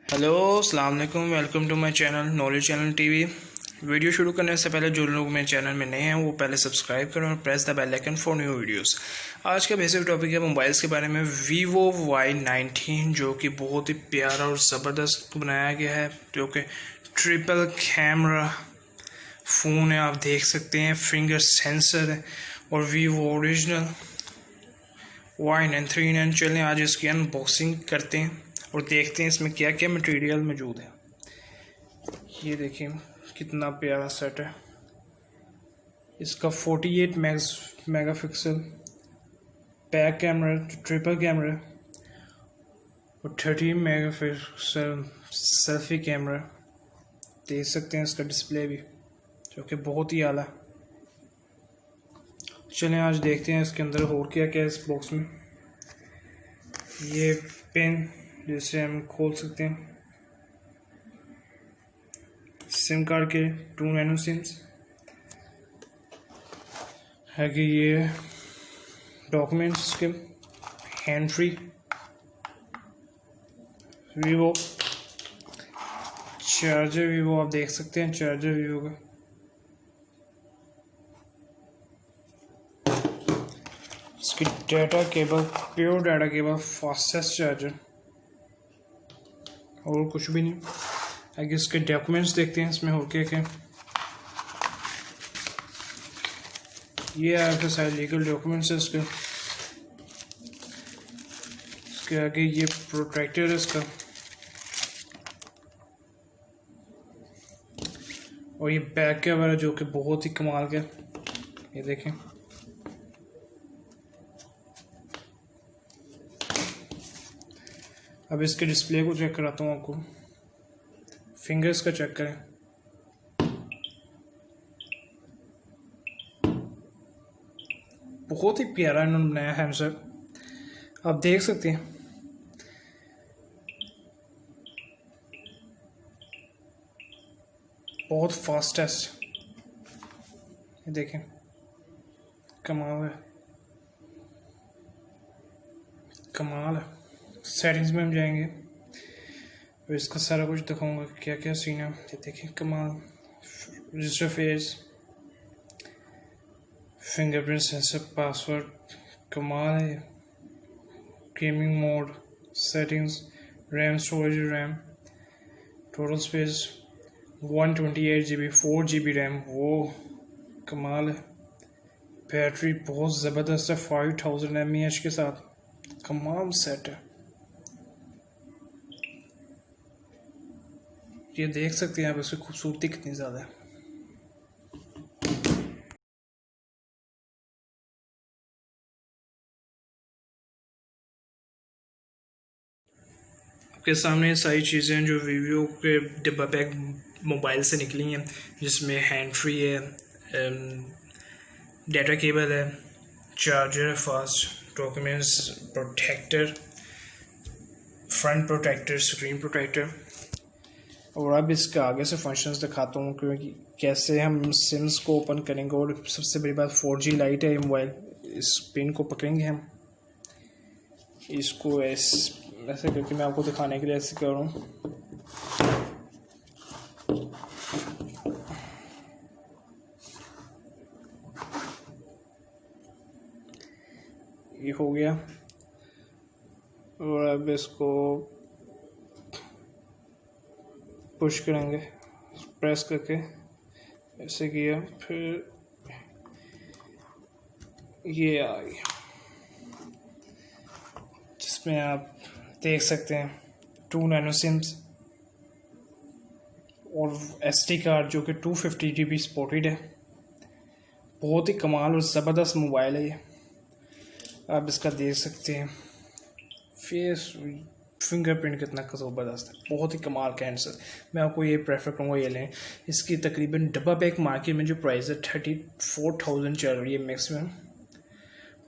Hello अस्सलाम वालेकुम, welcome to my channel knowledge channel TV. Video शुरू करने से पहले जो लोग मेरे चैनल में नए हैं वो पहले सब्सक्राइब करें और press the bell icon for new videos. आज का बेसिक टॉपिक है मोबाइल्स के बारे में। वीवो Y19 जो कि बहुत ही प्यारा और ज़बरदस्त बनाया गया है, जो कि ट्रिपल कैमरा फ़ोन है, आप देख सकते हैं, फिंगर सेंसर है और वीवो ओरिजिनल Y19। चलें आज इसकी अनबॉक्सिंग करते हैं और देखते हैं इसमें क्या क्या मटेरियल मौजूद है। ये देखिए कितना प्यारा सेट है। इसका 48 megapixel back camera, triple camera और 30 मेगापिक्सल सेल्फी कैमरा। देख सकते हैं इसका डिस्प्ले भी, जो कि बहुत ही आला। चलें आज देखते हैं इसके अंदर और क्या क्या है इस बॉक्स में। ये पेन जिसे हम खोल सकते हैं, सिम कार्ड के 2 नैनो सिम्स है कि ये डॉक्यूमेंट्स के hand free Vivo charger, Vivo आप देख सकते हैं चार्जर वीवो का। इसकी data cable, pure data cable, fastest charger और कुछ भी नहीं। आगे इसके डॉक्यूमेंट्स देखते हैं इसमें और क्या क्या। ये आपके सारे लीगल डॉक्यूमेंट्स है इसके आगे ये प्रोटेक्टर है इसका, और ये बैक कवर है जो कि बहुत ही कमाल का। ये देखें, अब इसके डिस्प्ले को चेक कराता हूँ आपको। फिंगर्स का चेक करें, बहुत ही प्यारा इन्होंने बनाया है सर, आप देख सकते हैं। बहुत फास्टेस्ट, ये देखें कमाल है, कमाल है। सेटिंग्स में हम जाएंगे और इसका सारा कुछ दिखाऊंगा क्या क्या सीन है। ये देखें कमाल, register face, fingerprint sensor, password, कमाल है। Gaming mode, settings, RAM storage, RAM, total space 128GB 4GB RAM, वो कमाल है। बैटरी बहुत ज़बरदस्त है 5000 mAh के साथ, कमाल सेट है। ये देख सकते हैं आप इसकी खूबसूरती कितनी ज़्यादा है। आपके सामने सारी चीज़ें जो वीवो के डिब्बा पैक मोबाइल से निकली हैं, जिसमें हैंड फ्री है, डाटा केबल है, चार्जर है fast, documents, protector, front protector, screen protector. और अब इसका आगे से फंक्शंस दिखाता हूँ क्योंकि कैसे हम सिम्स को ओपन करेंगे। और सबसे बड़ी बात 4G लाइट है ये मोबाइल, इस पिन को पकड़ेंगे हम, इसको ऐसे करके मैं आपको दिखाने के लिए ऐसे कर रहा हूँ। ये हो गया और अब इसको पुश करेंगे, प्रेस करके ऐसे किया, फिर ये आ गया, जिसमें आप देख सकते हैं 2 नैनो सिम्स और SD कार्ड जो कि 250GB सपोर्टेड है। बहुत ही कमाल और ज़बरदस्त मोबाइल है ये, आप इसका देख सकते हैं। फेस फिंगरप्रिंट कितना ज़बरदस्त है, बहुत ही कमाल का आंसर। मैं आपको ये प्रेफर करूँगा ये लें। इसकी तकरीबन डब्बा पैक मार्केट में जो प्राइस है 34,000 चल रही है मैक्सिमम,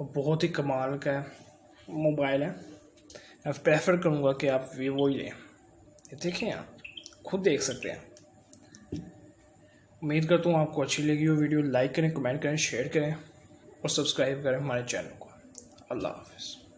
और बहुत ही कमाल का मोबाइल है। मैं प्रेफर करूँगा कि आप वीवो ही लें। ये देखें, आप खुद देख सकते हैं। उम्मीद करता हूँ आपको अच्छी लगी हो वीडियो। लाइक करें, कमेंट करें, शेयर करें और सब्सक्राइब करें हमारे चैनल को। अल्लाह हाफ़िज़।